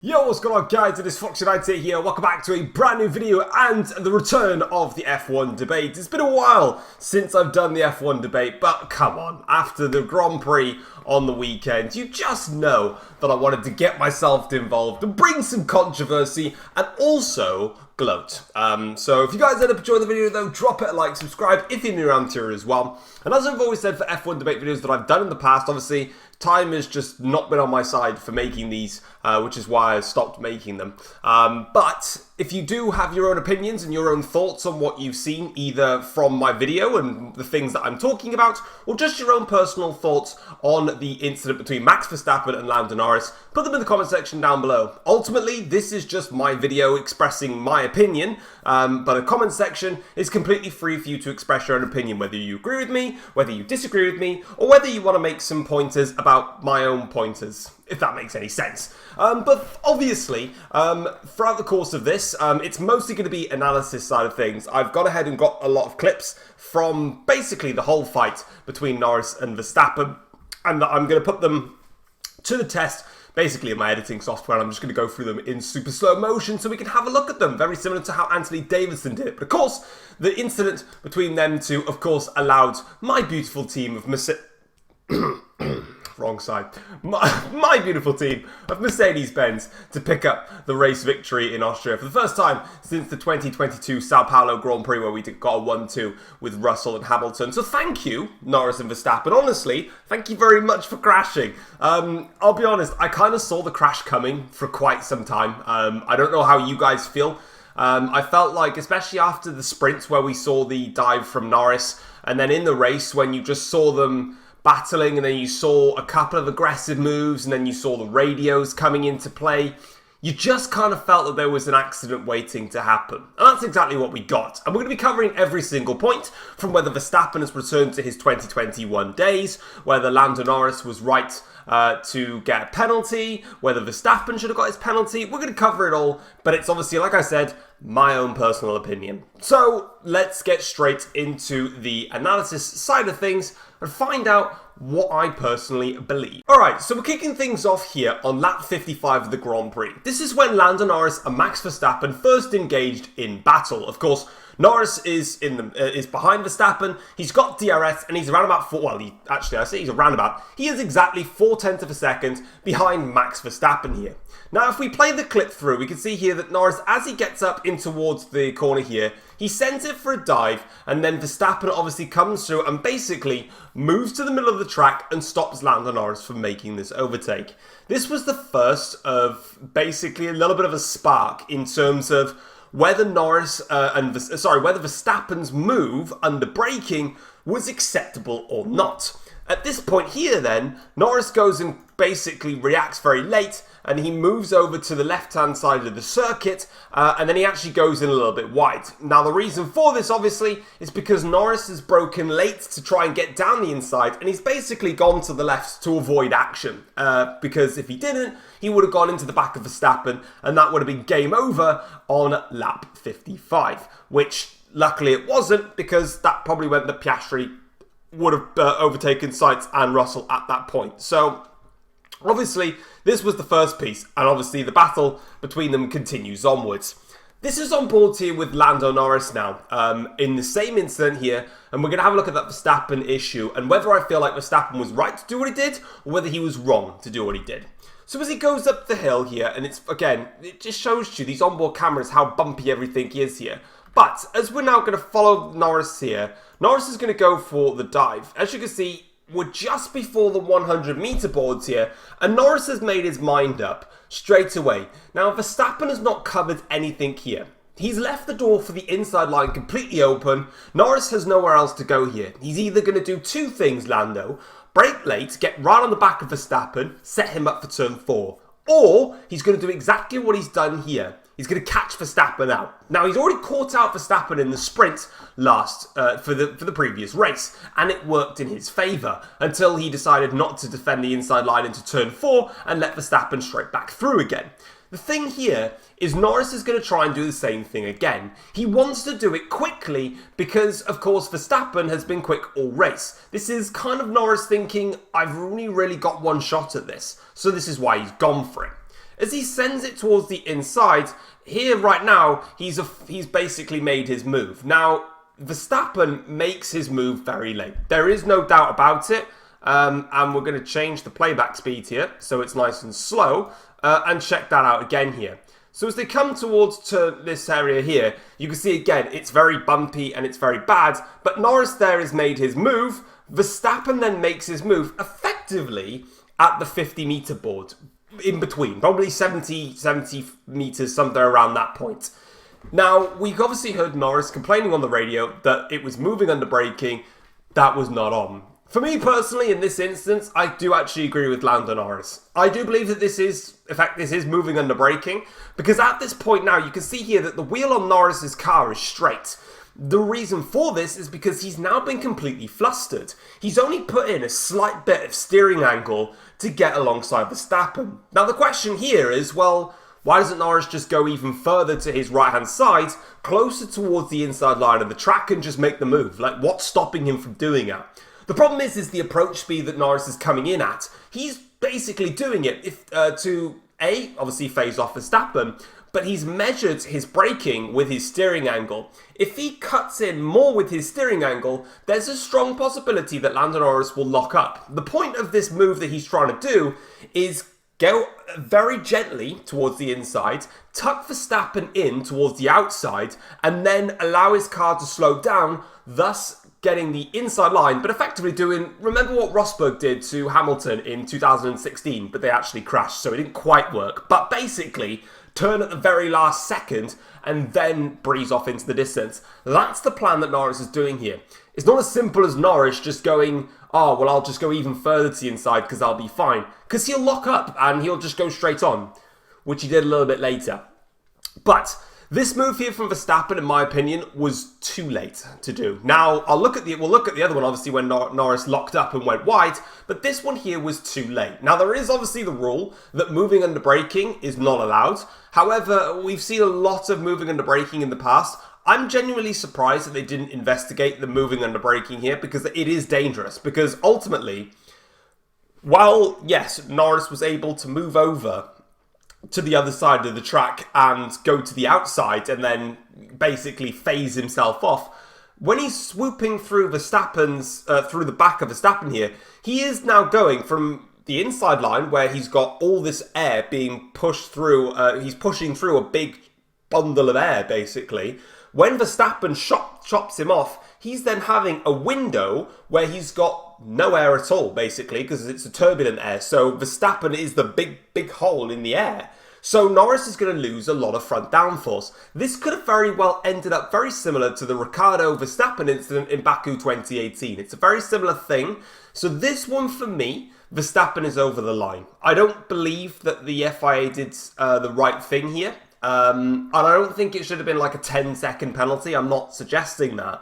Yo, what's going on guys, it is Fox United here, welcome back to a brand new video and the return of the F1 debate. It's been a while since I've done the F1 debate, but come on, after the Grand Prix on the weekend, you just know that I wanted to get myself involved and bring some controversy and also gloat. So if you guys end up enjoying the video though, drop it a like, subscribe if you're new around here as well. And as I've always said for F1 debate videos that I've done in the past, obviously, time has just not been on my side for making these, which is why I stopped making them. But if you do have your own opinions and your own thoughts on what you've seen, either from my video and the things that I'm talking about, or just your own personal thoughts on the incident between Max Verstappen and Lando Norris, put them in the comment section down below. Ultimately, this is just my video expressing my opinion, but a comment section is completely free for you to express your own opinion, whether you agree with me, whether you disagree with me, or whether you want to make some pointers about my own pointers, if that makes any sense. But obviously, throughout the course of this, it's mostly going to be analysis side of things. I've gone ahead and got a lot of clips from basically the whole fight between Norris and Verstappen, and I'm going to put them to the test basically in my editing software. I'm just going to go through them in super slow motion so we can have a look at them, very similar to how Anthony Davidson did it. But of course, the incident between them two, of course, allowed my beautiful team of wrong side. My beautiful team of Mercedes-Benz to pick up the race victory in Austria for the first time since the 2022 Sao Paulo Grand Prix, where we got a 1-2 with Russell and Hamilton. So thank you, Norris and Verstappen. Honestly, thank you very much for crashing. I'll be honest, I kind of saw the crash coming for quite some time. I don't know how you guys feel. I felt like, especially after the sprint where we saw the dive from Norris, and then in the race when you just saw them battling, and then you saw a couple of aggressive moves, and then you saw the radios coming into play, you just kind of felt that there was an accident waiting to happen. And that's exactly what we got. And we're going to be covering every single point, from whether Verstappen has returned to his 2021 days, whether Lando Norris was right to get a penalty, whether Verstappen should have got his penalty. We're going to cover it all, but it's obviously, like I said, my own personal opinion. So let's get straight into the analysis side of things and find out what I personally believe. Alright, so we're kicking things off here on lap 55 of the Grand Prix. This is when Lando Norris and Max Verstappen first engaged in battle. Of course, Norris is behind Verstappen. He's got DRS and he's around about he is exactly 0.4 of a second behind Max Verstappen here. Now, if we play the clip through, we can see here that Norris, as he gets up in towards the corner here, he sends it for a dive, and then Verstappen obviously comes through and basically moves to the middle of the track and stops Lando Norris from making this overtake. This was the first of basically a little bit of a spark in terms of whether whether Verstappen's move under braking was acceptable or not. At this point here then, Norris goes and basically reacts very late, and he moves over to the left-hand side of the circuit, and then he actually goes in a little bit wide. Now, the reason for this, obviously, is because Norris has broken late to try and get down the inside, and he's basically gone to the left to avoid action, because if he didn't, he would have gone into the back of Verstappen, and that would have been game over on lap 55, which luckily it wasn't, because that probably meant that Piastri would have overtaken Sainz and Russell at that point. So obviously, this was the first piece, and obviously the battle between them continues onwards. This is on board here with Lando Norris now, in the same incident here, and we're going to have a look at that Verstappen issue, and whether I feel like Verstappen was right to do what he did, or whether he was wrong to do what he did. So as he goes up the hill here, and it's, again, it just shows you, these onboard cameras, how bumpy everything is here. But, as we're now going to follow Norris here, Norris is going to go for the dive. As you can see, we're just before the 100 meter boards here, and Norris has made his mind up straight away. Now, Verstappen has not covered anything here. He's left the door for the inside line completely open. Norris has nowhere else to go here. He's either going to do two things, Lando: brake late, get right on the back of Verstappen, set him up for turn 4. Or he's going to do exactly what he's done here. He's going to catch Verstappen out. Now, he's already caught out Verstappen in the sprint for the previous race, and it worked in his favour until he decided not to defend the inside line into turn 4 and let Verstappen straight back through again. The thing here is Norris is going to try and do the same thing again. He wants to do it quickly because, of course, Verstappen has been quick all race. This is kind of Norris thinking, I've only really got one shot at this, so this is why he's gone for it. As he sends it towards the inside, here right now, he's basically made his move. Now, Verstappen makes his move very late. There is no doubt about it. And we're going to change the playback speed here, so it's nice and slow, and check that out again here. So as they come towards to this area here, you can see again, it's very bumpy and it's very bad, but Norris there has made his move. Verstappen then makes his move effectively at the 50-meter board, in between, probably 70 meters, somewhere around that point. Now, we've obviously heard Norris complaining on the radio that it was moving under braking. That was not on. For me personally, in this instance, I do actually agree with Lando Norris. I do believe that this is moving under braking, because at this point now, you can see here that the wheel on Norris's car is straight. The reason for this is because he's now been completely flustered. He's only put in a slight bit of steering angle to get alongside Verstappen. Now the question here is, well, why doesn't Norris just go even further to his right-hand side, closer towards the inside line of the track, and just make the move? Like, what's stopping him from doing that? The problem is the approach speed that Norris is coming in at. He's basically doing it to obviously phase off Verstappen, but he's measured his braking with his steering angle. If he cuts in more with his steering angle, there's a strong possibility that Lando Norris will lock up. The point of this move that he's trying to do is go very gently towards the inside, tuck Verstappen in towards the outside, and then allow his car to slow down, thus getting the inside line, but effectively doing, remember what Rosberg did to Hamilton in 2016, but they actually crashed, so it didn't quite work. But basically, turn at the very last second, and then breeze off into the distance. That's the plan that Norris is doing here. It's not as simple as Norris just going, oh, well, I'll just go even further to the inside because I'll be fine. Because he'll lock up, and he'll just go straight on, which he did a little bit later. But this move here from Verstappen, in my opinion, was too late to do. Now, we'll look at the other one, obviously, when Norris locked up and went wide, but this one here was too late. Now, there is obviously the rule that moving under braking is not allowed. However, we've seen a lot of moving under braking in the past. I'm genuinely surprised that they didn't investigate the moving under braking here, because it is dangerous. Because ultimately, while, yes, Norris was able to move over to the other side of the track and go to the outside and then basically phase himself off, when he's swooping through through the back of Verstappen here, he is now going from the inside line where he's got all this air being pushed through, he's pushing through a big bundle of air basically. When Verstappen chops him off, he's then having a window where he's got no air at all, basically, because it's a turbulent air. So Verstappen is the big hole in the air. So Norris is going to lose a lot of front downforce. This could have very well ended up very similar to the Ricciardo Verstappen incident in Baku 2018. It's a very similar thing. So this one, for me, Verstappen is over the line. I don't believe that the FIA did the right thing here. And I don't think it should have been like a 10-second penalty. I'm not suggesting that.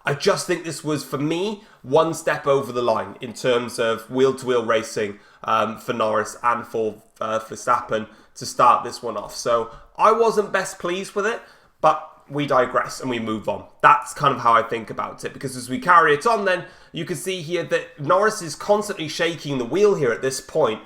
I just think this was, for me, one step over the line in terms of wheel-to-wheel racing for Norris and for Verstappen to start this one off. So I wasn't best pleased with it, but we digress and we move on. That's kind of how I think about it, because as we carry it on then, you can see here that Norris is constantly shaking the wheel here at this point.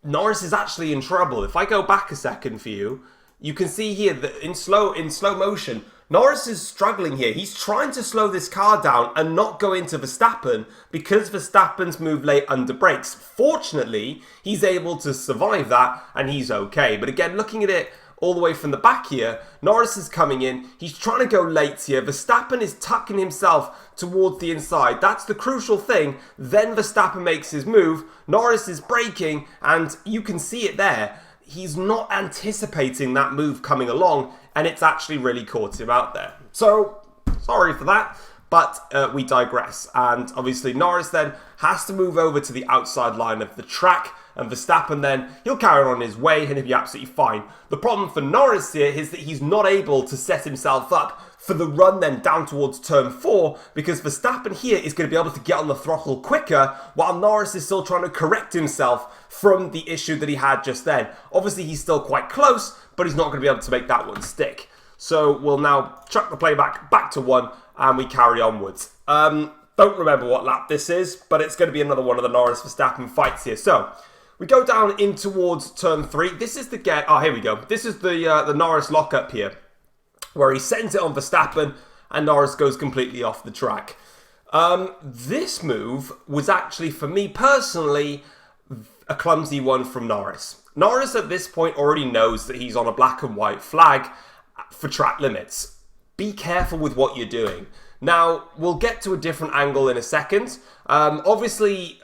Norris is actually in trouble. If I go back a second for you, you can see here that in slow motion, Norris is struggling here. He's trying to slow this car down and not go into Verstappen because Verstappen's moved late under brakes. Fortunately, he's able to survive that and he's okay. But again, looking at it all the way from the back here, Norris is coming in. He's trying to go late here. Verstappen is tucking himself towards the inside. That's the crucial thing. Then Verstappen makes his move. Norris is braking and you can see it there. He's not anticipating that move coming along, and it's actually really caught him out there. So, sorry for that, but we digress. And obviously Norris then has to move over to the outside line of the track, and Verstappen then, he'll carry on his way and he'll be absolutely fine. The problem for Norris here is that he's not able to set himself up for the run then down towards turn 4, because Verstappen here is going to be able to get on the throttle quicker while Norris is still trying to correct himself from the issue that he had just then. Obviously he's still quite close, but he's not going to be able to make that one stick. So we'll now chuck the playback back to 1 and we carry onwards. Don't remember what lap this is, but it's going to be another one of the Norris Verstappen fights here. So We go down in towards turn 3. This is the get. Oh, here we go. This is the Norris lockup here, where he sends it on Verstappen, and Norris goes completely off the track. This move was actually, for me personally, a clumsy one from Norris. Norris at this point already knows that he's on a black and white flag for track limits. Be careful with what you're doing. Now, we'll get to a different angle in a second. Obviously,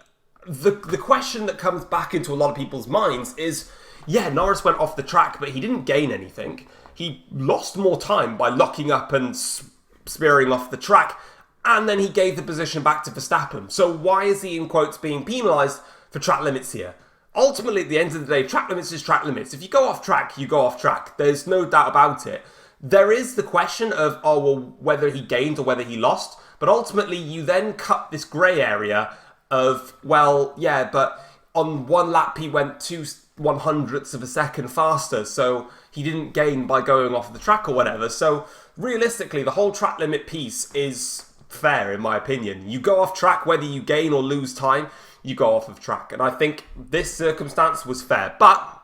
the question that comes back into a lot of people's minds is, yeah, Norris went off the track, but he didn't gain anything. He lost more time by locking up and spearing off the track, and then he gave the position back to Verstappen. So why is he, in quotes, being penalised for track limits here? Ultimately, at the end of the day, track limits is track limits. If you go off track, you go off track. There's no doubt about it. There is the question of, oh, well, whether he gained or whether he lost. But ultimately, you then cut this grey area of, well, yeah, but on one lap he went 2/100ths of a second faster, so he didn't gain by going off the track or whatever. So realistically, the whole track limit piece is fair, in my opinion. You go off track, whether you gain or lose time, you go off of track. And I think this circumstance was fair. But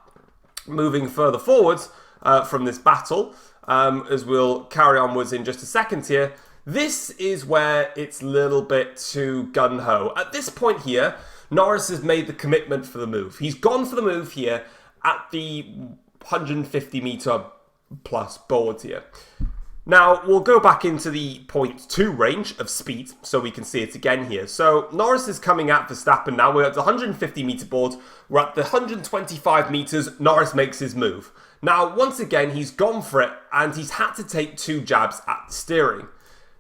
moving further forwards from this battle, as we'll carry onwards in just a second here, this is where it's a little bit too gung-ho. At this point here, Norris has made the commitment for the move. He's gone for the move here at the 150 metre plus board here. Now, we'll go back into the 0.2 range of speed so we can see it again here. So, Norris is coming at Verstappen now. We're at the 150 metre board. We're at the 125 metres. Norris makes his move. Now, once again, he's gone for it, and he's had to take 2 jabs at the steering.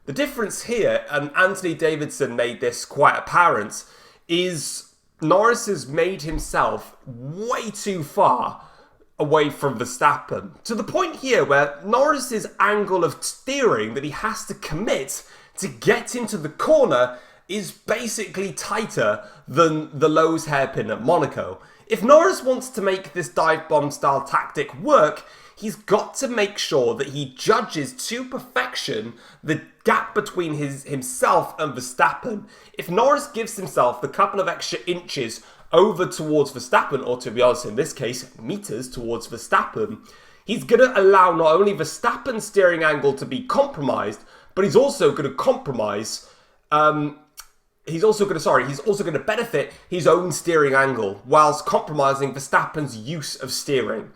The difference here, and Anthony Davidson made this quite apparent, is Norris has made himself way too far away from Verstappen, to the point here where Norris's angle of steering that he has to commit to get into the corner is basically tighter than the Lowe's hairpin at Monaco. If Norris wants to make this dive bomb style tactic work, he's got to make sure that he judges to perfection the gap between himself and Verstappen. If Norris gives himself the couple of extra inches over towards Verstappen, or to be honest in this case, meters towards Verstappen, he's going to allow not only Verstappen's steering angle to be compromised, but he's also going to compromise, he's also going to benefit his own steering angle, whilst compromising Verstappen's use of steering.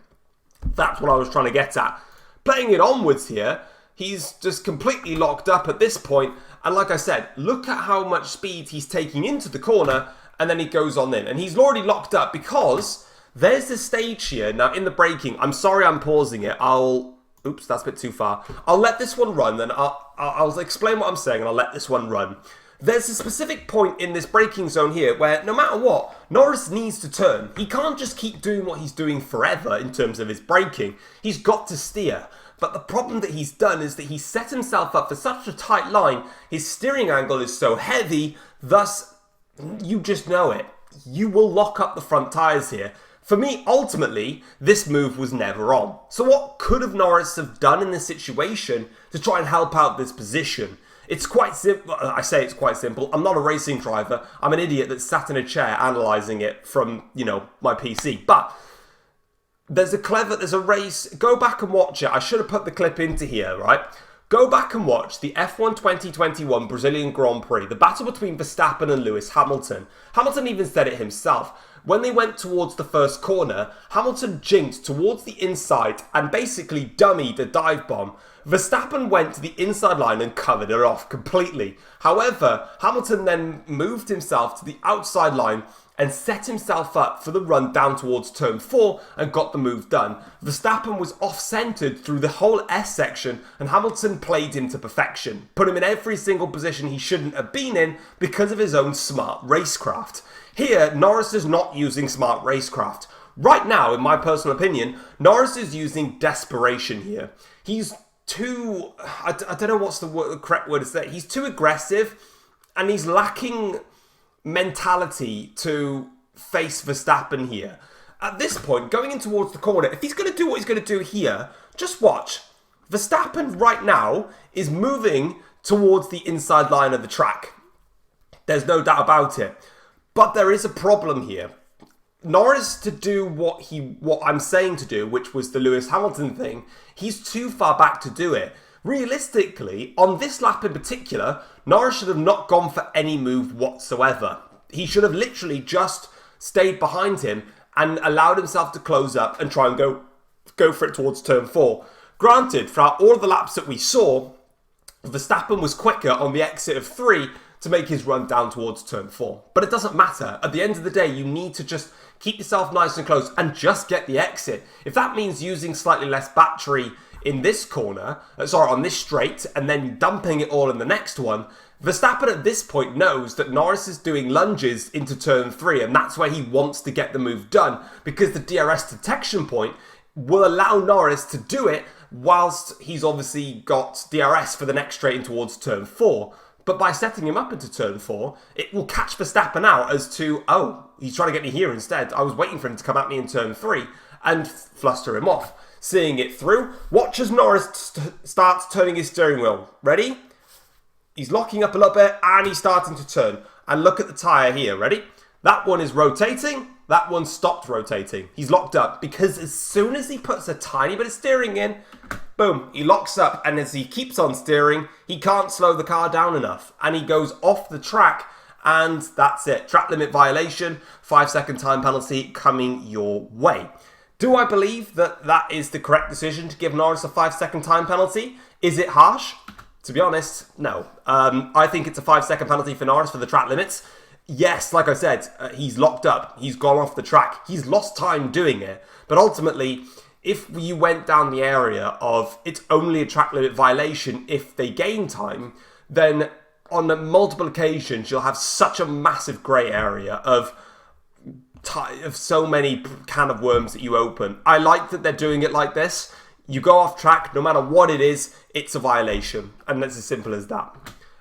That's what I was trying to get at. Playing it onwards here, he's just completely locked up at this point, and like I said, look at how much speed he's taking into the corner, and then he goes on in. And he's already locked up because there's this stage here. Now, in the braking, I'm sorry I'm pausing it. Oops, that's a bit too far. I'll let this one run, and I'll explain what I'm saying, and I'll let this one run. There's a specific point in this braking zone here where, no matter what, Norris needs to turn. He can't just keep doing what he's doing forever in terms of his braking. He's got to steer. But the problem that he's done is that he's set himself up for such a tight line, his steering angle is so heavy, thus, you just know it. You will lock up the front tyres here. For me, ultimately, this move was never on. So what could have Norris have done in this situation to try and help out this position? It's quite simple. I say it's quite simple. I'm not a racing driver. I'm an idiot that sat in a chair analysing it from, my PC. But there's a race. Go back and watch it. I should have put the clip into here, right? Go back and watch the F1 2021 Brazilian Grand Prix, the battle between Verstappen and Lewis Hamilton. Hamilton even said it himself. When they went towards the first corner, Hamilton jinked towards the inside and basically dummied a dive bomb. Verstappen went to the inside line and covered it off completely. However, Hamilton then moved himself to the outside line and set himself up for the run down towards turn 4 and got the move done. Verstappen was off-centered through the whole S section and Hamilton played him to perfection, put him in every single position he shouldn't have been in because of his own smart racecraft. Here, Norris is not using smart racecraft. Right now, in my personal opinion, Norris is using desperation here. He's too, I don't know what's the correct word to say, he's too aggressive and he's lacking mentality to face Verstappen here. At this point, going in towards the corner, if he's going to do what he's going to do here, just watch. Verstappen right now is moving towards the inside line of the track. There's no doubt about it. But there is a problem here. Norris to do what I'm saying to do, which was the Lewis Hamilton thing, he's too far back to do it. Realistically, on this lap in particular, Norris should have not gone for any move whatsoever. He should have literally just stayed behind him and allowed himself to close up and try and go for it towards turn 4. Granted, throughout all of the laps that we saw, Verstappen was quicker on the exit of 3 to make his run down towards turn 4. But it doesn't matter. At the end of the day, you need to just keep yourself nice and close and just get the exit. If that means using slightly less battery in this corner, on this straight, and then dumping it all in the next one, Verstappen at this point knows that Norris is doing lunges into turn 3, and that's where he wants to get the move done, because the DRS detection point will allow Norris to do it whilst he's obviously got DRS for the next straight in towards turn 4. But by setting him up into turn 4, it will catch Verstappen out as to, oh, he's trying to get me here instead. I was waiting for him to come at me in turn 3 and fluster him off. Seeing it through, watch as Norris starts turning his steering wheel. Ready? He's locking up a little bit and he's starting to turn. And look at the tyre here. Ready? That one is rotating. That one stopped rotating. He's locked up because as soon as he puts a tiny bit of steering in, boom, he locks up, and as he keeps on steering, he can't slow the car down enough, and he goes off the track, and that's it. Track limit violation, 5-second time penalty coming your way. Do I believe that that is the correct decision to give Norris a 5-second time penalty? Is it harsh? To be honest, no. I think it's a 5-second penalty for Norris for the track limits. Yes, like I said, he's locked up. He's gone off the track. He's lost time doing it. But ultimately, if you went down the area of it's only a track limit violation if they gain time, then on multiple occasions you'll have such a massive grey area of so many can of worms that you open. I like that they're doing it like this. You go off track, no matter what it is, it's a violation. And it's as simple as that.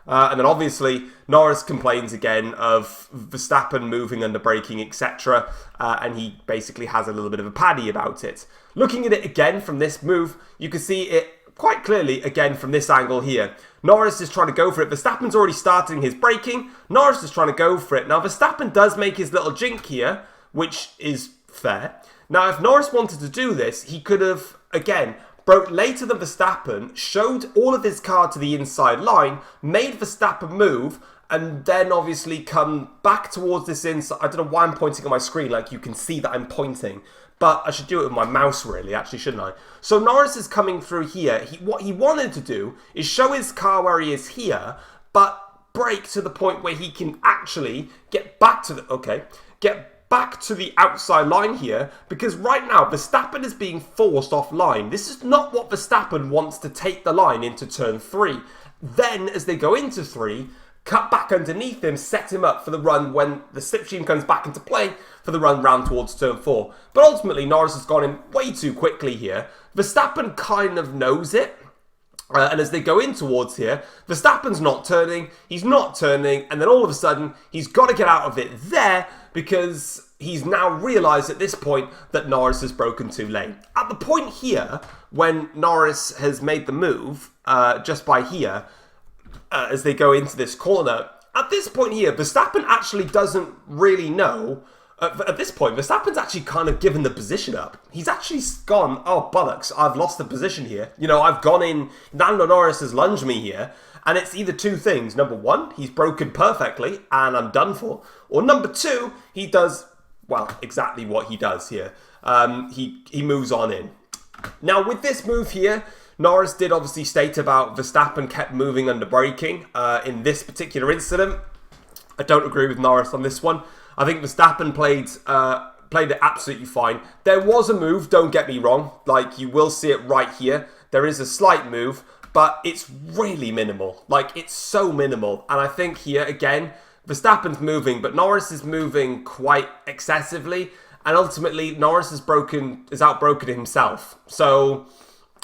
And then obviously, Norris complains again of Verstappen moving under braking, etc. And he basically has a little bit of a paddy about it. Looking at it again from this move, you can see it quite clearly again from this angle here. Norris is trying to go for it. Verstappen's already starting his braking. Norris is trying to go for it. Now, Verstappen does make his little jink here, which is fair. Now, if Norris wanted to do this, he could have, again, broke later than Verstappen, showed all of his car to the inside line, made Verstappen move, and then obviously come back towards this inside. I don't know why I'm pointing on my screen, like you can see that I'm pointing. But I should do it with my mouse, really, actually, shouldn't I? So Norris is coming through here. What he wanted to do is show his car where he is here, but brake to the point where he can actually get back to the outside line here, because right now Verstappen is being forced offline. This is not what Verstappen wants to take the line into turn 3. Then, as they go into 3, cut back underneath him, set him up for the run when the slipstream comes back into play for the run round towards turn 4. But ultimately, Norris has gone in way too quickly here. Verstappen kind of knows it. And as they go in towards here, Verstappen's not turning, he's not turning, and then all of a sudden, he's got to get out of it there because he's now realised at this point that Norris has broken too late. At the point here, when Norris has made the move, just by here, as they go into this corner, at this point here, Verstappen actually doesn't really know. At this point, Verstappen's actually kind of given the position up. He's actually gone, oh, bollocks, I've lost the position here. You know, I've gone in, Lando Norris has lunged me here, and it's either two things. Number one, he's broken perfectly, and I'm done for. Or number two, he does, well, exactly what he does here. He moves on in. Now, with this move here, Norris did obviously state about Verstappen kept moving under braking in this particular incident. I don't agree with Norris on this one. I think Verstappen played it absolutely fine. There was a move, don't get me wrong. Like, you will see it right here. There is a slight move, but it's really minimal. Like, it's so minimal. And I think here, again, Verstappen's moving, but Norris is moving quite excessively. And ultimately, Norris has outbroken himself. So,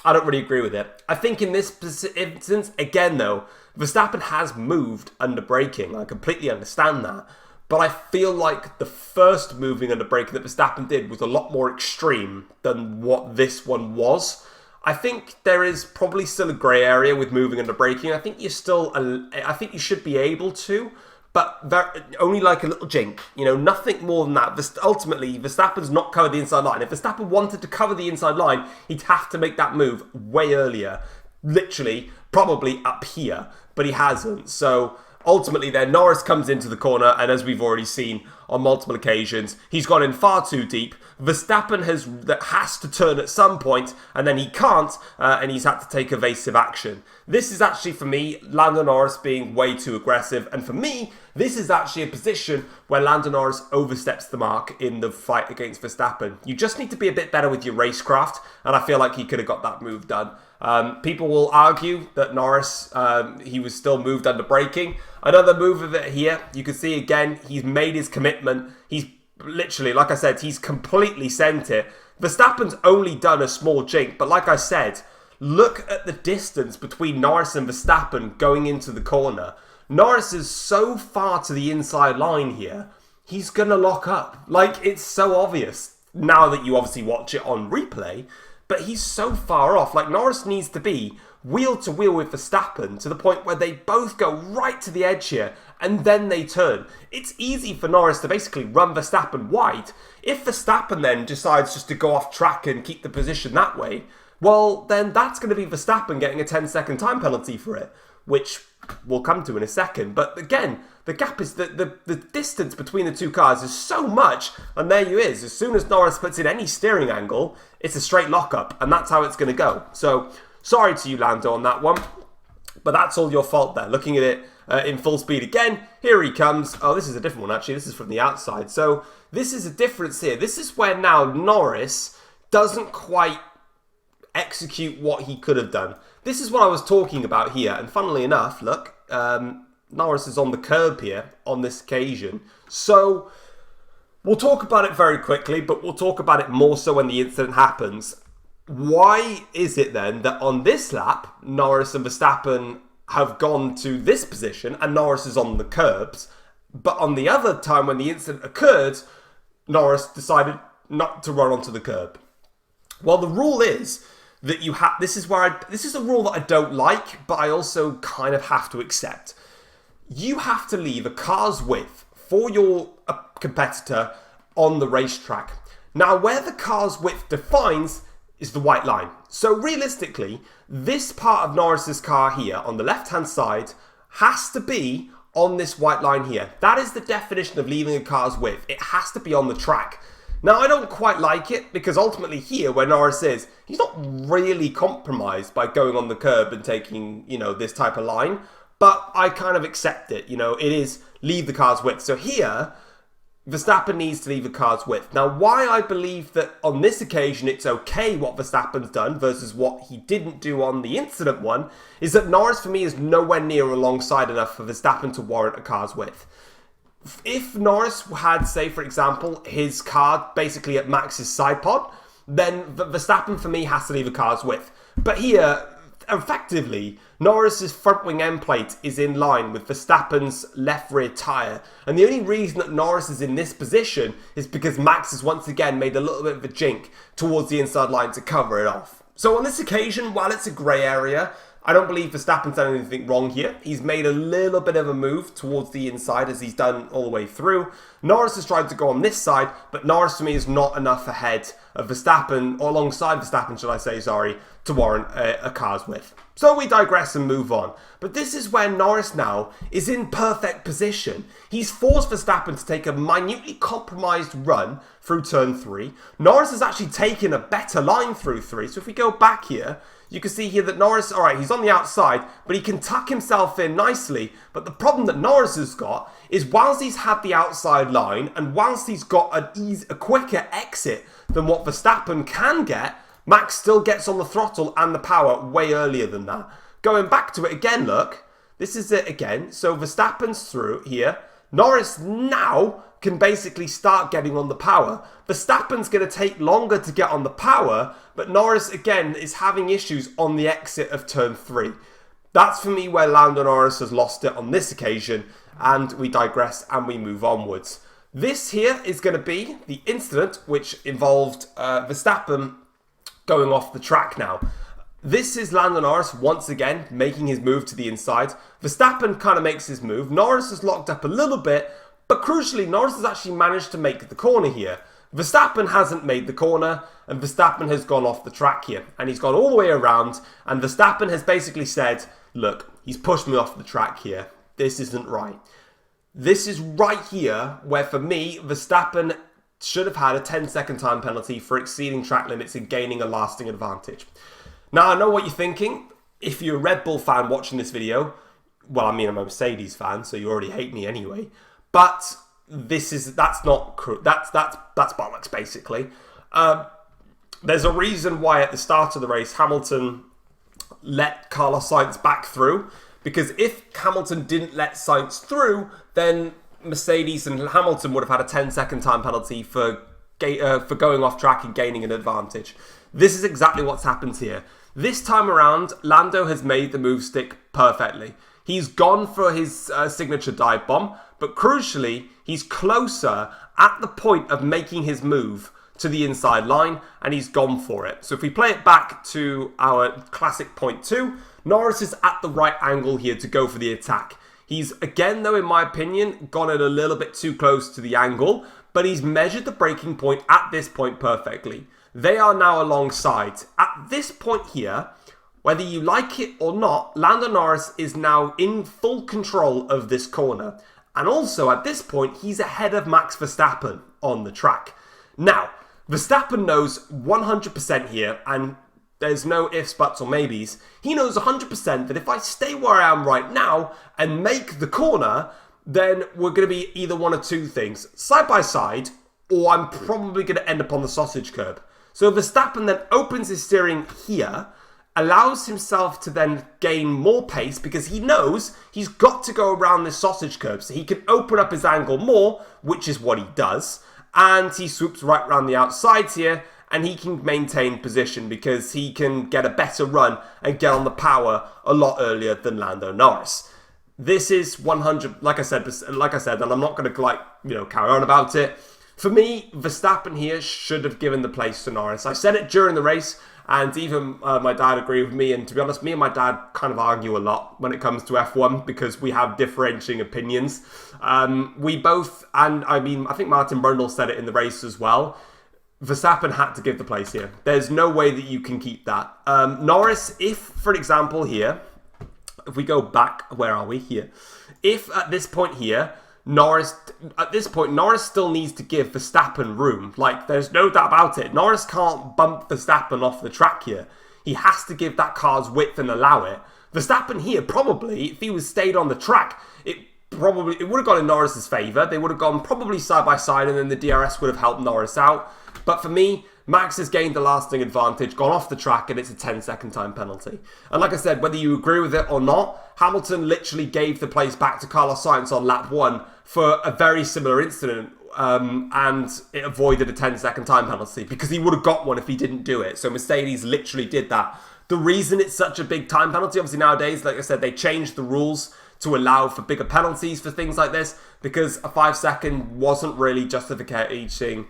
I don't really agree with it. I think in this instance, again though, Verstappen has moved under braking. I completely understand that. But I feel like the first moving under braking that Verstappen did was a lot more extreme than what this one was. I think there is probably still a grey area with moving under braking. I think you should be able to, but only like a little jink, nothing more than that. Ultimately, Verstappen's not covered the inside line. If Verstappen wanted to cover the inside line, he'd have to make that move way earlier. Literally, probably up here, but he hasn't. So ultimately then, Norris comes into the corner, and as we've already seen on multiple occasions, he's gone in far too deep. Verstappen has to turn at some point, and then he can't, and he's had to take evasive action. This is actually, for me, Lando Norris being way too aggressive, and for me, this is actually a position where Lando Norris oversteps the mark in the fight against Verstappen. You just need to be a bit better with your racecraft, and I feel like he could have got that move done. People will argue that Norris, he was still moved under braking. Another move of it here, you can see again, he's made his commitment. He's literally, like I said, he's completely sent it. Verstappen's only done a small jink, but like I said, look at the distance between Norris and Verstappen going into the corner. Norris is so far to the inside line here, he's going to lock up. Like, it's so obvious now that you obviously watch it on replay, but he's so far off. Like, Norris needs to be wheel to wheel with Verstappen to the point where they both go right to the edge here and then they turn. It's easy for Norris to basically run Verstappen wide. If Verstappen then decides just to go off track and keep the position that way, well, then that's going to be Verstappen getting a 10-second time penalty for it, which we'll come to in a second. But again, the gap is the distance between the two cars is so much, and there you is. As soon as Norris puts in any steering angle, it's a straight lockup, and that's how it's going to go. So, sorry to you, Lando, on that one, but that's all your fault there. Looking at it in full speed again, here he comes. Oh, this is a different one, actually. This is from the outside. So, this is a difference here. This is where now Norris doesn't quite execute what he could have done. This is what I was talking about here, and funnily enough, look, Norris is on the curb here on this occasion. So, we'll talk about it very quickly, but we'll talk about it more so when the incident happens. Why is it then that on this lap, Norris and Verstappen have gone to this position and Norris is on the curbs, but on the other time when the incident occurred, Norris decided not to run onto the curb? Well, the rule is that you have, this is a rule that I don't like, but I also kind of have to accept. You have to leave a car's width for your competitor on the racetrack. Now, where the car's width defines is the white line. So realistically, this part of Norris's car here on the left-hand side has to be on this white line here. That is the definition of leaving a car's width. It has to be on the track. Now, I don't quite like it because ultimately here where Norris is, he's not really compromised by going on the curb and taking, this type of line. But I kind of accept it. It is leave the car's width. So here, Verstappen needs to leave the car's width. Now, why I believe that on this occasion it's okay what Verstappen's done versus what he didn't do on the incident one is that Norris, for me, is nowhere near alongside enough for Verstappen to warrant a car's width. If Norris had, say, for example, his car basically at Max's side pod, then Verstappen, for me, has to leave a car's width. But here, effectively, Norris's front wing end plate is in line with Verstappen's left rear tyre. And the only reason that Norris is in this position is because Max has once again made a little bit of a jink towards the inside line to cover it off. So on this occasion, while it's a grey area, I don't believe Verstappen's done anything wrong here. He's made a little bit of a move towards the inside as he's done all the way through. Norris has tried to go on this side, but Norris to me is not enough ahead of Verstappen, or alongside Verstappen, should I say, sorry, to warrant a car's width. So we digress and move on. But this is where Norris now is in perfect position. He's forced Verstappen to take a minutely compromised run through turn 3. Norris has actually taken a better line through 3. So if we go back here, you can see here that Norris, alright, he's on the outside, but he can tuck himself in nicely. But the problem that Norris has got is whilst he's had the outside line and whilst he's got a quicker exit than what Verstappen can get, Max still gets on the throttle and the power way earlier than that. Going back to it again, look, this is it again. So Verstappen's through here. Norris now can basically start getting on the power. Verstappen's going to take longer to get on the power, but Norris, again, is having issues on the exit of turn 3. That's, for me, where Lando Norris has lost it on this occasion, and we digress and we move onwards. This here is going to be the incident which involved Verstappen going off the track now. This is Lando Norris once again making his move to the inside. Verstappen kind of makes his move. Norris is locked up a little bit, but crucially, Norris has actually managed to make the corner here. Verstappen hasn't made the corner, and Verstappen has gone off the track here. And he's gone all the way around, and Verstappen has basically said, look, he's pushed me off the track here. This isn't right. This is right here where, for me, Verstappen should have had a 10-second time penalty for exceeding track limits and gaining a lasting advantage. Now, I know what you're thinking. If you're a Red Bull fan watching this video, well, I mean, I'm a Mercedes fan, so you already hate me anyway. But that's not that's bollocks, basically. There's a reason why at the start of the race, Hamilton let Carlos Sainz back through. Because if Hamilton didn't let Sainz through, then Mercedes and Hamilton would have had a 10-second time penalty for going off track and gaining an advantage. This is exactly what's happened here. This time around, Lando has made the move stick perfectly. He's gone for his signature dive bomb, but crucially, he's closer at the point of making his move to the inside line, and he's gone for it. So if we play it back to our classic point 2, Norris is at the right angle here to go for the attack. He's, again, though, in my opinion, gone it a little bit too close to the angle, but he's measured the braking point at this point perfectly. They are now alongside. At this point here, whether you like it or not, Lando Norris is now in full control of this corner. And also, at this point, he's ahead of Max Verstappen on the track. Now, Verstappen knows 100% here, and there's no ifs, buts, or maybes. He knows 100% that if I stay where I am right now and make the corner, then we're going to be either one of two things. Side by side, or I'm probably going to end up on the sausage curb. So Verstappen then opens his steering here, allows himself to then gain more pace because he knows he's got to go around this sausage curb. So he can open up his angle more, which is what he does. And he swoops right around the outsides here, and he can maintain position because he can get a better run and get on the power a lot earlier than Lando Norris. This is 100, like I said, and I'm not going to carry on about it. For me, Verstappen here should have given the place to Norris. I said it during the race, and even my dad agreed with me. And to be honest, me and my dad kind of argue a lot when it comes to F1 because we have differentiating opinions. We both, and I think Martin Brundle said it in the race as well, Verstappen had to give the place here. There's no way that you can keep that. Norris, if, for example, here, if we go back, where are we? Here. If at this point here, Norris still needs to give Verstappen room. Like, there's no doubt about it. Norris can't bump Verstappen off the track here. He has to give that car's width and allow it. Verstappen here, probably, if he was stayed on the track, it would have gone in Norris's favour. They would have gone probably side by side, and then the DRS would have helped Norris out. But for me, Max has gained the lasting advantage, gone off the track, and it's a 10-second time penalty. And like I said, whether you agree with it or not, Hamilton literally gave the place back to Carlos Sainz on lap 1 for a very similar incident, and it avoided a 10-second time penalty because he would have got one if he didn't do it. So Mercedes literally did that. The reason it's such a big time penalty, obviously nowadays, like I said, they changed the rules to allow for bigger penalties for things like this because a 5-second wasn't really justifying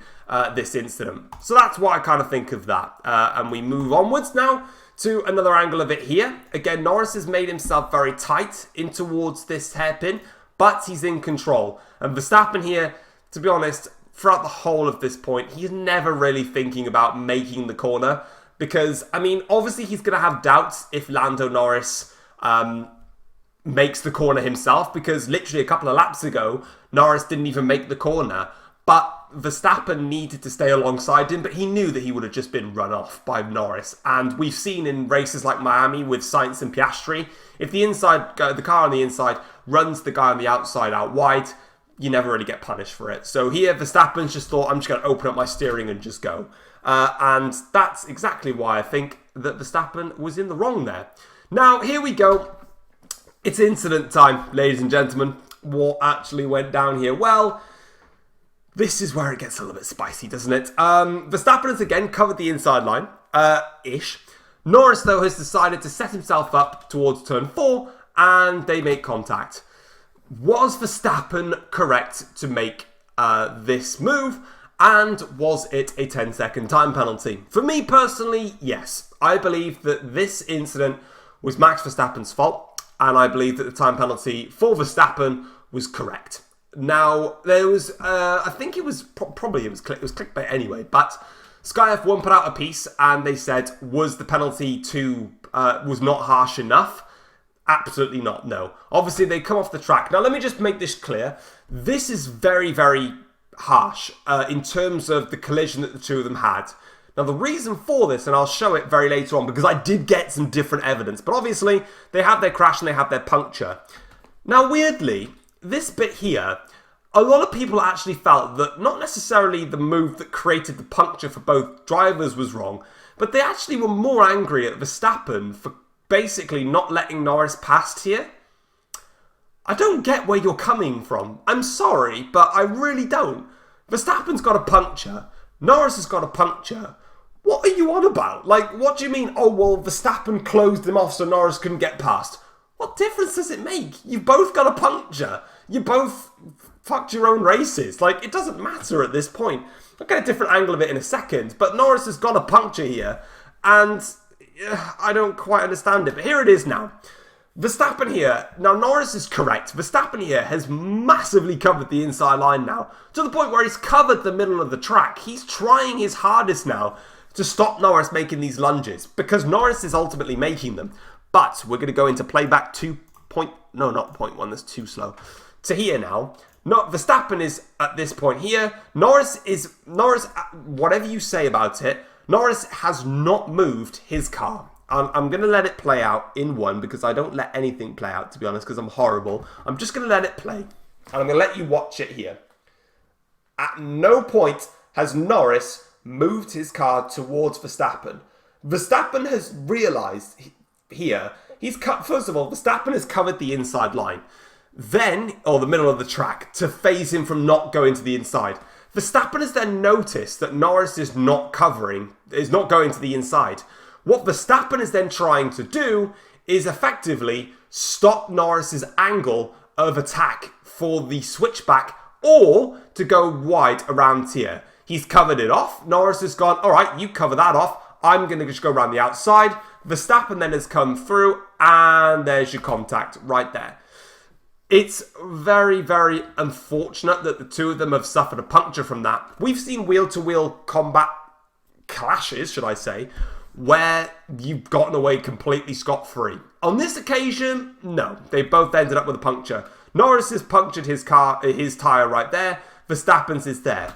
this incident. So that's what I kind of think of that. And we move onwards now to another angle of it here. Again, Norris has made himself very tight in towards this hairpin, but he's in control. And Verstappen here, to be honest, throughout the whole of this point, he's never really thinking about making the corner because, obviously he's going to have doubts if Lando Norris makes the corner himself because literally a couple of laps ago, Norris didn't even make the corner. But Verstappen needed to stay alongside him, but he knew that he would have just been run off by Norris. And we've seen in races like Miami with Sainz and Piastri, if the car on the inside runs the guy on the outside out wide, you never really get punished for it. So here, Verstappen's just thought, I'm just going to open up my steering and just go. And that's exactly why I think that Verstappen was in the wrong there. Now, here we go. It's incident time, ladies and gentlemen. What actually went down here? Well, this is where it gets a little bit spicy, doesn't it? Verstappen has again covered the inside line, ish. Norris, though, has decided to set himself up towards turn 4, and they make contact. Was Verstappen correct to make this move? And was it a 10-second time penalty? For me personally, yes. I believe that this incident was Max Verstappen's fault, and I believe that the time penalty for Verstappen was correct. Now, there was, I think it was, probably it was clickbait anyway, but Sky F1 put out a piece and they said, was the penalty was not harsh enough? Absolutely not, no. Obviously, they come off the track. Now, let me just make this clear. This is very, very harsh in terms of the collision that the two of them had. Now, the reason for this, and I'll show it very later on, because I did get some different evidence, but obviously, they have their crash and they have their puncture. Now, weirdly, this bit here, a lot of people actually felt that not necessarily the move that created the puncture for both drivers was wrong, but they actually were more angry at Verstappen for basically not letting Norris past here. I don't get where you're coming from. I'm sorry, but I really don't. Verstappen's got a puncture. Norris has got a puncture. What are you on about? Like, what do you mean, oh, well, Verstappen closed him off so Norris couldn't get past? What difference does it make? You've both got a puncture. You both fucked your own races. Like, it doesn't matter at this point. I'll get a different angle of it in a second, but Norris has got a puncture here, and I don't quite understand it, but here it is now. Verstappen here, now Norris is correct, Verstappen here has massively covered the inside line now, to the point where he's covered the middle of the track. He's trying his hardest now to stop Norris making these lunges, because Norris is ultimately making them. But we're going to go into playback not point one, that's too slow, to here now. Verstappen is at this point here. Norris, whatever you say about it, Norris has not moved his car. I'm going to let it play out in one, because I don't let anything play out, to be honest, because I'm horrible. I'm just going to let it play, and I'm going to let you watch it here. At no point has Norris moved his car towards Verstappen. Verstappen has realised here, first of all, Verstappen has covered the inside line, or the middle of the track, to phase him from not going to the inside. Verstappen has then noticed that Norris is not going to the inside. What Verstappen is then trying to do is effectively stop Norris's angle of attack for the switchback, or to go wide around here. He's covered it off. Norris has gone, all right, you cover that off. I'm going to just go around the outside. Verstappen then has come through, and there's your contact right there. It's very, very unfortunate that the two of them have suffered a puncture from that. We've seen wheel-to-wheel combat clashes, should I say, where you've gotten away completely scot-free. On this occasion, no. They both ended up with a puncture. Norris has punctured his tyre right there. Verstappen's is there.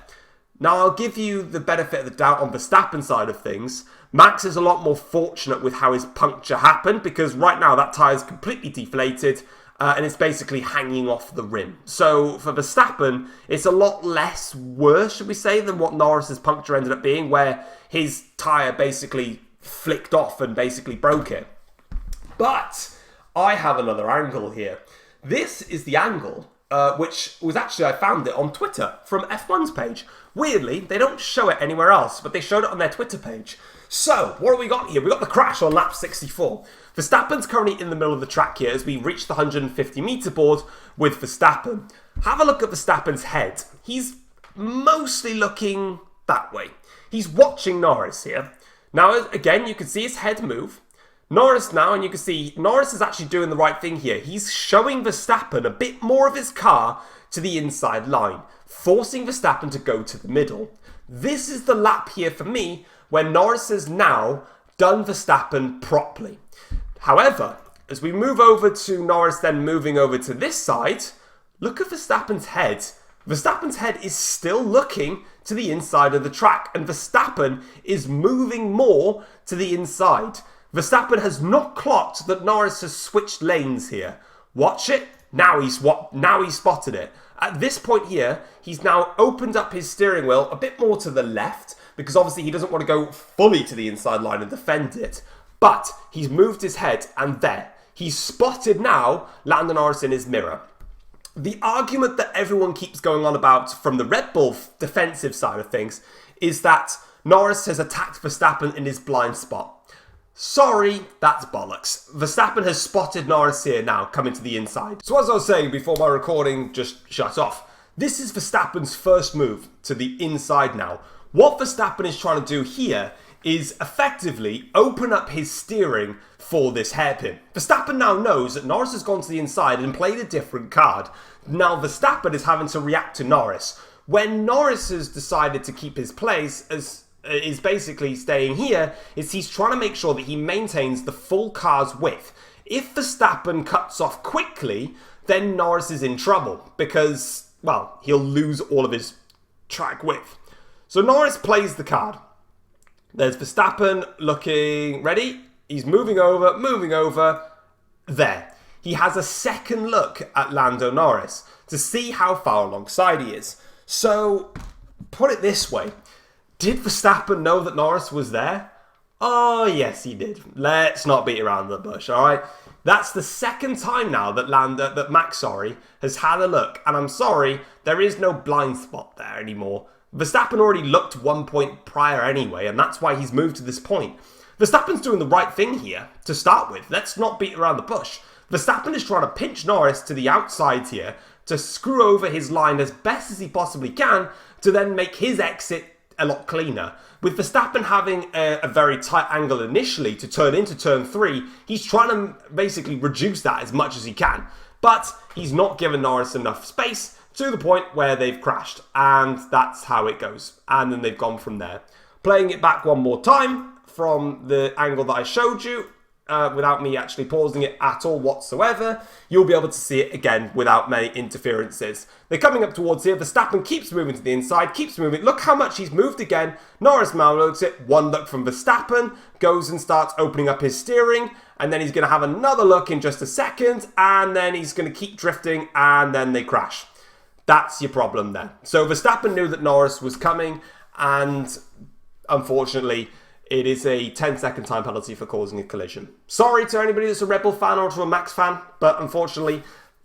Now, I'll give you the benefit of the doubt on Verstappen's side of things. Max is a lot more fortunate with how his puncture happened, because right now that tyre is completely deflated, and it's basically hanging off the rim. So for Verstappen, it's a lot less worse, should we say, than what Norris's puncture ended up being, where his tyre basically flicked off and basically broke it. But I have another angle here. This is the angle, which was actually, I found it on Twitter from F1's page. Weirdly, they don't show it anywhere else, but they showed it on their Twitter page. So, what have we got here? We got the crash on lap 64. Verstappen's currently in the middle of the track here as we reach the 150 metre board with Verstappen. Have a look at Verstappen's head. He's mostly looking that way. He's watching Norris here. Now, again, you can see his head move. Norris now, and you can see Norris is actually doing the right thing here. He's showing Verstappen a bit more of his car to the inside line, forcing Verstappen to go to the middle. This is the lap here for me where Norris has now done Verstappen properly. However, as we move over to Norris then moving over to this side, look at Verstappen's head. Verstappen's head is still looking to the inside of the track, and Verstappen is moving more to the inside. Verstappen has not clocked that Norris has switched lanes here. Watch it. Now he's spotted it. At this point here, he's now opened up his steering wheel a bit more to the left, because obviously he doesn't want to go fully to the inside line and defend it. But he's moved his head, and there. He's spotted now Lando Norris in his mirror. The argument that everyone keeps going on about from the Red Bull defensive side of things is that Norris has attacked Verstappen in his blind spot. Sorry, that's bollocks. Verstappen has spotted Norris here now, coming to the inside. So as I was saying before my recording just shut off, This is Verstappen's first move to the inside now. What Verstappen is trying to do here is effectively open up his steering for this hairpin. Verstappen now knows that Norris has gone to the inside and played a different card. Now Verstappen is having to react to Norris. When Norris has decided to keep his place, is basically staying here, is he's trying to make sure that he maintains the full car's width. If Verstappen cuts off quickly, then Norris is in trouble because, well, he'll lose all of his track width. So Norris plays the card. There's Verstappen looking ready. He's moving over. There. He has a second look at Lando Norris to see how far alongside he is. So, put it this way. Did Verstappen know that Norris was there? Oh, yes, he did. Let's not beat around the bush, all right? That's the second time now that Max has had a look. And I'm sorry, there is no blind spot there anymore. Verstappen already looked 1 point prior anyway, and that's why he's moved to this point. Verstappen's doing the right thing here to start with. Let's not beat around the bush. Verstappen is trying to pinch Norris to the outside here to screw over his line as best as he possibly can to then make his exit a lot cleaner. With Verstappen having a very tight angle initially to turn into turn 3, he's trying to basically reduce that as much as he can. But he's not given Norris enough space to the point where they've crashed. And that's how it goes. And then they've gone from there. Playing it back one more time from the angle that I showed you, without me actually pausing it at all whatsoever, you'll be able to see it again without many interferences. They're coming up towards here. Verstappen keeps moving to the inside, keeps moving. Look how much he's moved again. Norris malloads it. One look from Verstappen, goes and starts opening up his steering, and then he's going to have another look in just a second, and then he's going to keep drifting, and then they crash. That's your problem there. So Verstappen knew that Norris was coming, and unfortunately, it is a 10-second time penalty for causing a collision. Sorry to anybody that's a Red Bull fan or to a Max fan, but unfortunately,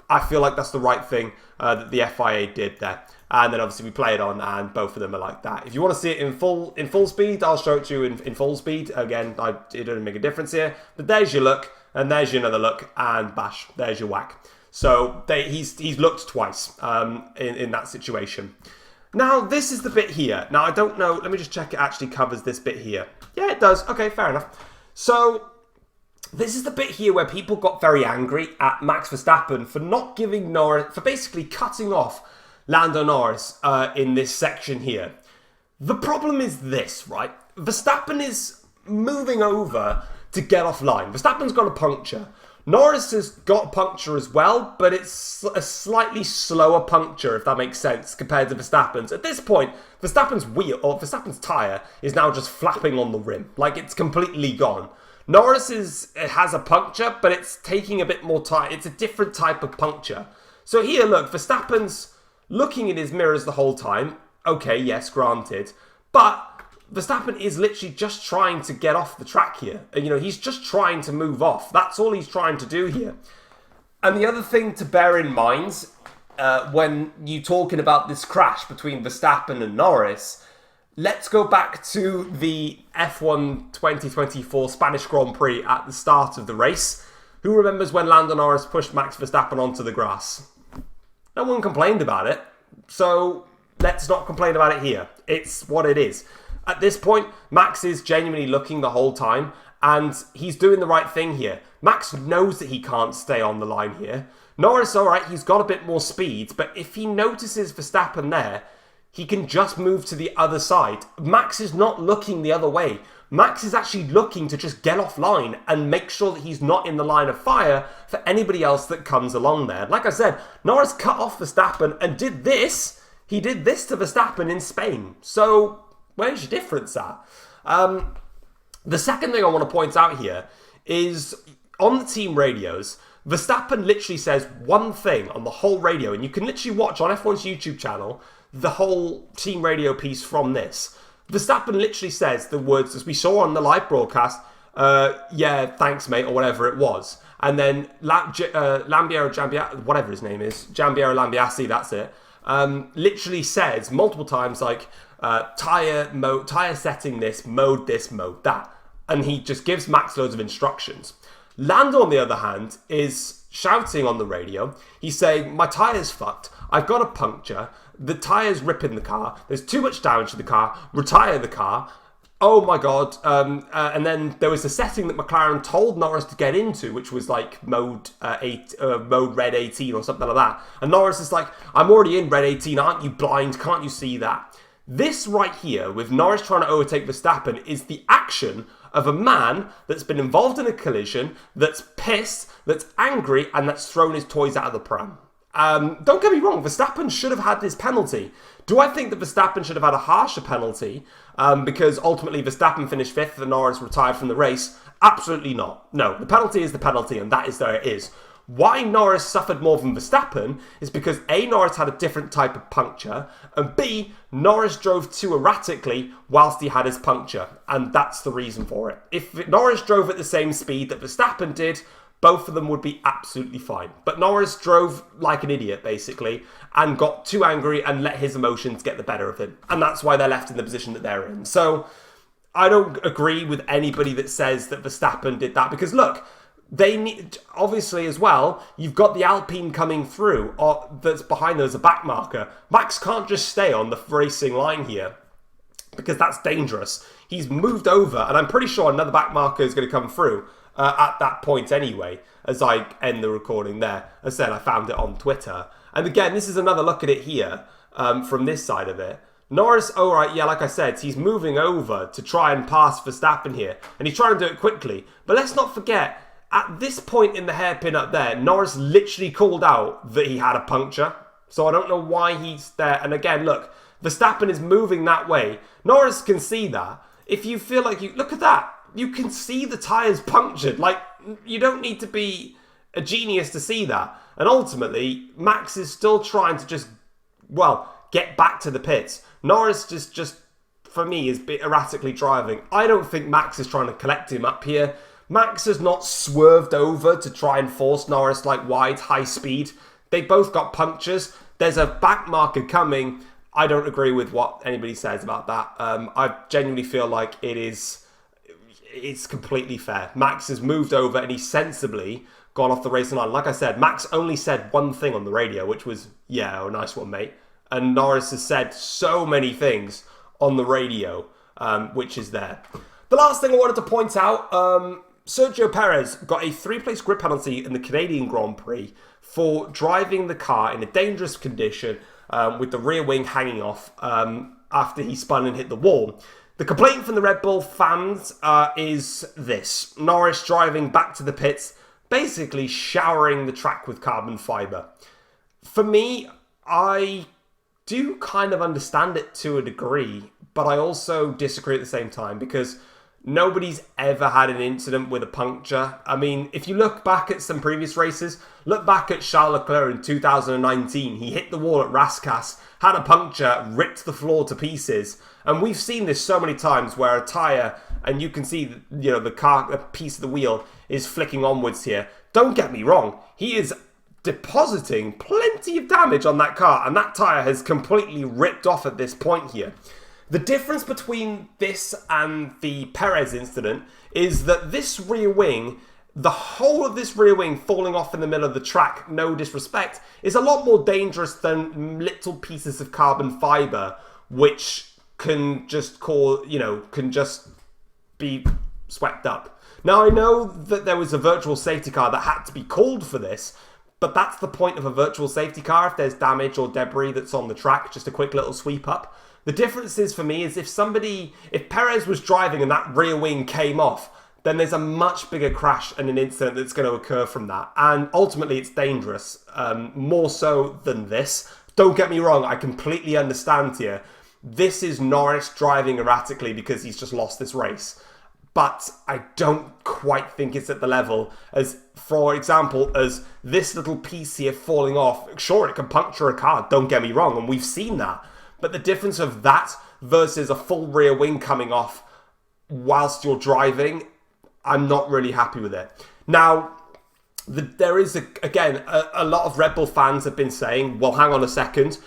I feel like that's the right thing that the FIA did there. And then obviously we play it on, and both of them are like that. If you want to see it in full speed, I'll show it to you in full speed. Again, it doesn't make a difference here. But there's your look, and there's your another look, and bash, there's your whack. So he's looked twice in that situation. Now, this is the bit here. Now, I don't know. Let me just check it actually covers this bit here. Yeah, it does. Okay, fair enough. So, this is the bit here where people got very angry at Max Verstappen for not giving Norris, for basically cutting off Lando Norris in this section here. The problem is this, right? Verstappen is moving over to get offline. Verstappen's got a puncture. Norris has got a puncture as well, but it's a slightly slower puncture, if that makes sense, compared to Verstappen's. At this point, Verstappen's tyre is now just flapping on the rim. Like, it's completely gone. Norris has a puncture, but it's taking a bit more time. It's a different type of puncture. So here, look, Verstappen's looking in his mirrors the whole time. Okay, yes, granted. But Verstappen is literally just trying to get off the track here. You know, he's just trying to move off. That's all he's trying to do here. And the other thing to bear in mind when you're talking about this crash between Verstappen and Norris, let's go back to the F1 2024 Spanish Grand Prix at the start of the race. Who remembers when Lando Norris pushed Max Verstappen onto the grass? No one complained about it. So let's not complain about it here. It's what it is. At this point, Max is genuinely looking the whole time, and he's doing the right thing here. Max knows that he can't stay on the line here. Norris, alright, he's got a bit more speed, but if he notices Verstappen there, he can just move to the other side. Max is not looking the other way. Max is actually looking to just get offline and make sure that he's not in the line of fire for anybody else that comes along there. Like I said, Norris cut off Verstappen and did this. He did this to Verstappen in Spain. So where's your difference at? The second thing I want to point out here is on the team radios, Verstappen literally says one thing on the whole radio, and you can literally watch on F1's YouTube channel the whole team radio piece from this. Verstappen literally says the words, as we saw on the live broadcast, yeah, thanks, mate, or whatever it was. And then Lambiero, whatever his name is, Giambiero Lambiasi, that's it, literally says multiple times, like, tire setting this, mode that. And he just gives Max loads of instructions. Lando, on the other hand, is shouting on the radio. He's saying, my tyre's fucked. I've got a puncture. The tyre's ripping the car. There's too much damage to the car. Retire the car. Oh my God. And then there was a setting that McLaren told Norris to get into, which was like mode red 18 or something like that. And Norris is like, I'm already in red 18. Aren't you blind? Can't you see that? This right here, with Norris trying to overtake Verstappen, is the action of a man that's been involved in a collision, that's pissed, that's angry, and that's thrown his toys out of the pram. Don't get me wrong, Verstappen should have had this penalty. Do I think that Verstappen should have had a harsher penalty because ultimately Verstappen finished 5th and Norris retired from the race? Absolutely not. No, the penalty is the penalty, and that is where it is. Why Norris suffered more than Verstappen is because A, Norris had a different type of puncture, and B, Norris drove too erratically whilst he had his puncture, and that's the reason for it. If Norris drove at the same speed that Verstappen did, both of them would be absolutely fine. But Norris drove like an idiot, basically, and got too angry and let his emotions get the better of him, and that's why they're left in the position that they're in. So, I don't agree with anybody that says that Verstappen did that, because look, they need, obviously as well, you've got the Alpine coming through, or that's behind them as a back marker. Max can't just stay on the racing line here, because that's dangerous. He's moved over, and I'm pretty sure another back marker is going to come through at that point anyway, as I end the recording there. As I said, I found it on Twitter. And again, this is another look at it here, from this side of it. Norris, alright, yeah, like I said, he's moving over to try and pass Verstappen here, and he's trying to do it quickly. But let's not forget, at this point in the hairpin up there, Norris literally called out that he had a puncture. So I don't know why he's there. And again, look, Verstappen is moving that way. Norris can see that. If you feel like you... Look at that. You can see the tyres punctured. Like, you don't need to be a genius to see that. And ultimately, Max is still trying to just, well, get back to the pits. Norris just for me, is erratically driving. I don't think Max is trying to collect him up here. Max has not swerved over to try and force Norris like wide, high speed. They both got punctures. There's a back marker coming. I don't agree with what anybody says about that. I genuinely feel like it's completely fair. Max has moved over and he's sensibly gone off the racing line. Like I said, Max only said one thing on the radio, which was, yeah, oh, nice one, mate. And Norris has said so many things on the radio, which is there. The last thing I wanted to point out, Sergio Perez got a 3-place grid penalty in the Canadian Grand Prix for driving the car in a dangerous condition with the rear wing hanging off after he spun and hit the wall. The complaint from the Red Bull fans is this. Norris driving back to the pits, basically showering the track with carbon fibre. For me, I do kind of understand it to a degree, but I also disagree at the same time because nobody's ever had an incident with a puncture. I mean, if you look back at some previous races, look back at Charles Leclerc in 2019. He hit the wall at Rascasse, had a puncture, ripped the floor to pieces. And we've seen this so many times where a tyre, and you can see, the car, a piece of the wheel is flicking onwards here. Don't get me wrong. He is depositing plenty of damage on that car, and that tyre has completely ripped off at this point here. The difference between this and the Perez incident is that this rear wing, the whole of this rear wing falling off in the middle of the track, no disrespect, is a lot more dangerous than little pieces of carbon fibre, which can just be swept up. Now, I know that there was a virtual safety car that had to be called for this, but that's the point of a virtual safety car. If there's damage or debris that's on the track, just a quick little sweep up. The difference is, for me, is if Perez was driving and that rear wing came off, then there's a much bigger crash and an incident that's going to occur from that. And ultimately, it's dangerous, more so than this. Don't get me wrong, I completely understand here. This is Norris driving erratically because he's just lost this race. But I don't quite think it's at the level as, for example, as this little piece here falling off. Sure, it can puncture a car, don't get me wrong, and we've seen that. But the difference of that versus a full rear wing coming off whilst you're driving, I'm not really happy with it. Now, there is, a lot of Red Bull fans have been saying, well, hang on a second.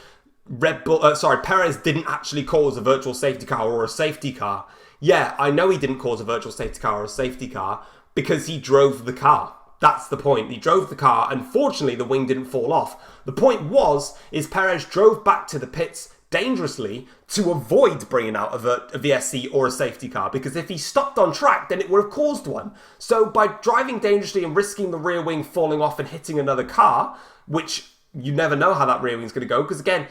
Perez didn't actually cause a virtual safety car or a safety car. Yeah, I know he didn't cause a virtual safety car or a safety car because he drove the car. That's the point. He drove the car, and fortunately the wing didn't fall off. The point is Perez drove back to the pits dangerously to avoid bringing out a VSC or a safety car, because if he stopped on track, then it would have caused one. So by driving dangerously and risking the rear wing falling off and hitting another car, which you never know how that rear wing is going to go, because again,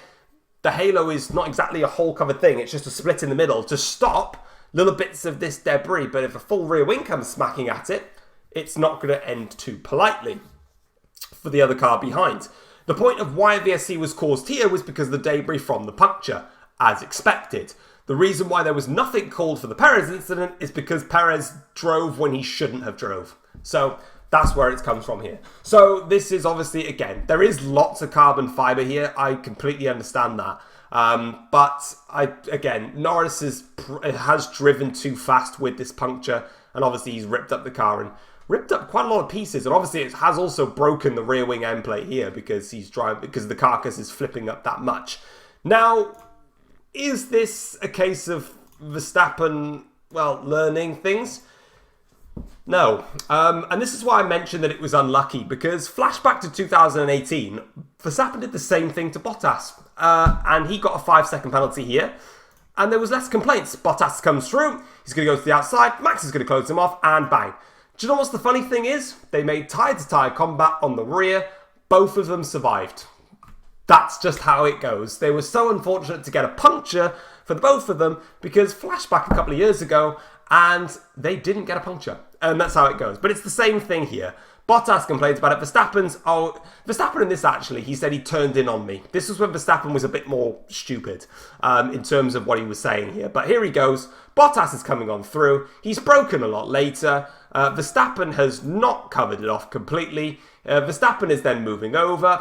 the halo is not exactly a whole covered thing, it's just a split in the middle to stop little bits of this debris. But if a full rear wing comes smacking at it, it's not going to end too politely for the other car behind. The point of why a VSC was caused here was because of the debris from the puncture, as expected. The reason why there was nothing called for the Perez incident is because Perez drove when he shouldn't have drove. So that's where it comes from here. So this is obviously, again, there is lots of carbon fibre here. I completely understand that. But again, Norris has driven too fast with this puncture, and obviously he's ripped up the car and ripped up quite a lot of pieces, and obviously it has also broken the rear wing end plate here because the carcass is flipping up that much. Now, is this a case of Verstappen, well, learning things? No. And this is why I mentioned that it was unlucky, because flashback to 2018, Verstappen did the same thing to Bottas, and he got a 5-second penalty here, and there was less complaints. Bottas comes through, he's going to go to the outside, Max is going to close him off, and bang. Do you know what's the funny thing is? They made tyre-to-tyre combat on the rear. Both of them survived. That's just how it goes. They were so unfortunate to get a puncture for both of them, because flashback a couple of years ago, and they didn't get a puncture. And that's how it goes. But it's the same thing here. Bottas complains about it. Verstappen in this, actually, he said he turned in on me. This was when Verstappen was a bit more stupid in terms of what he was saying here. But here he goes. Bottas is coming on through. He's broken a lot later. Verstappen has not covered it off completely. Verstappen is then moving over.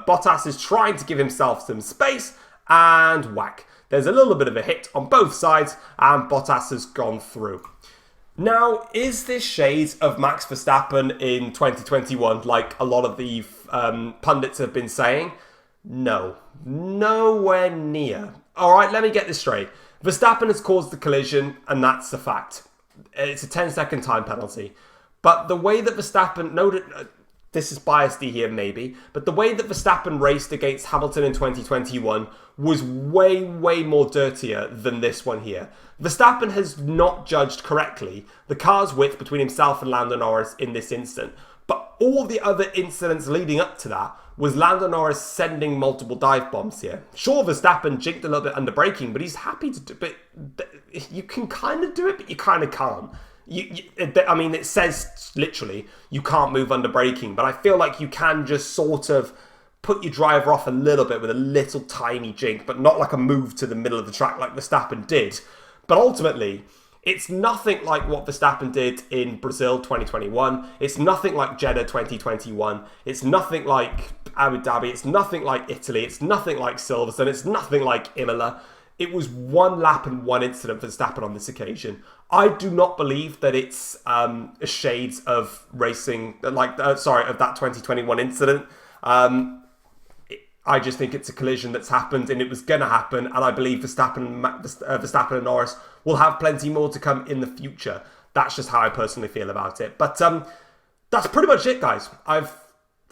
Bottas is trying to give himself some space, and whack. There's a little bit of a hit on both sides, and Bottas has gone through. Now, is this shades of Max Verstappen in 2021, like a lot of the pundits have been saying? No. Nowhere near. All right, let me get this straight. Verstappen has caused the collision, and that's the fact. It's a 10-second time penalty. But the way that Verstappen... this is biased here maybe, but the way that Verstappen raced against Hamilton in 2021 was way, way more dirtier than this one here. Verstappen has not judged correctly the car's width between himself and Lando Norris in this instant. But all the other incidents leading up to that was Lando Norris sending multiple dive bombs here. Sure, Verstappen jinked a little bit under braking, but he's happy to do it. But you can kind of do it, but you kind of can't. I mean, it says literally you can't move under braking, but I feel like you can just sort of put your driver off a little bit with a little tiny jink, but not like a move to the middle of the track like Verstappen did. But ultimately, it's nothing like what Verstappen did in Brazil 2021. It's nothing like Jeddah 2021. It's nothing like Abu Dhabi. It's nothing like Italy. It's nothing like Silverstone. It's nothing like Imola. It was one lap and one incident for Verstappen on this occasion. I do not believe that it's shades of racing, of that 2021 incident. I just think it's a collision that's happened, and it was going to happen. And I believe Verstappen and Norris will have plenty more to come in the future. That's just how I personally feel about it. But that's pretty much it, guys. I've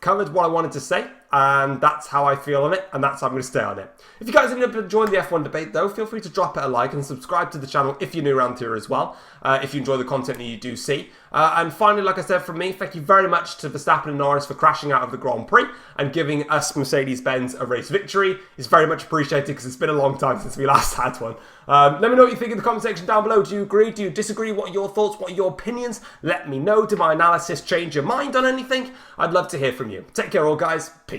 covered what I wanted to say, and that's how I feel on it, and that's how I'm going to stay on it. If you guys ended up enjoying the F1 debate, though, feel free to drop it a like and subscribe to the channel if you're new around here as well, if you enjoy the content that you do see. And finally, like I said, from me, thank you very much to Verstappen and Norris for crashing out of the Grand Prix and giving us Mercedes-Benz a race victory. It's very much appreciated because it's been a long time since we last had one. Let me know what you think in the comment section down below. Do you agree? Do you disagree? What are your thoughts? What are your opinions? Let me know. Did my analysis change your mind on anything? I'd love to hear from you. Take care all, guys. Peace.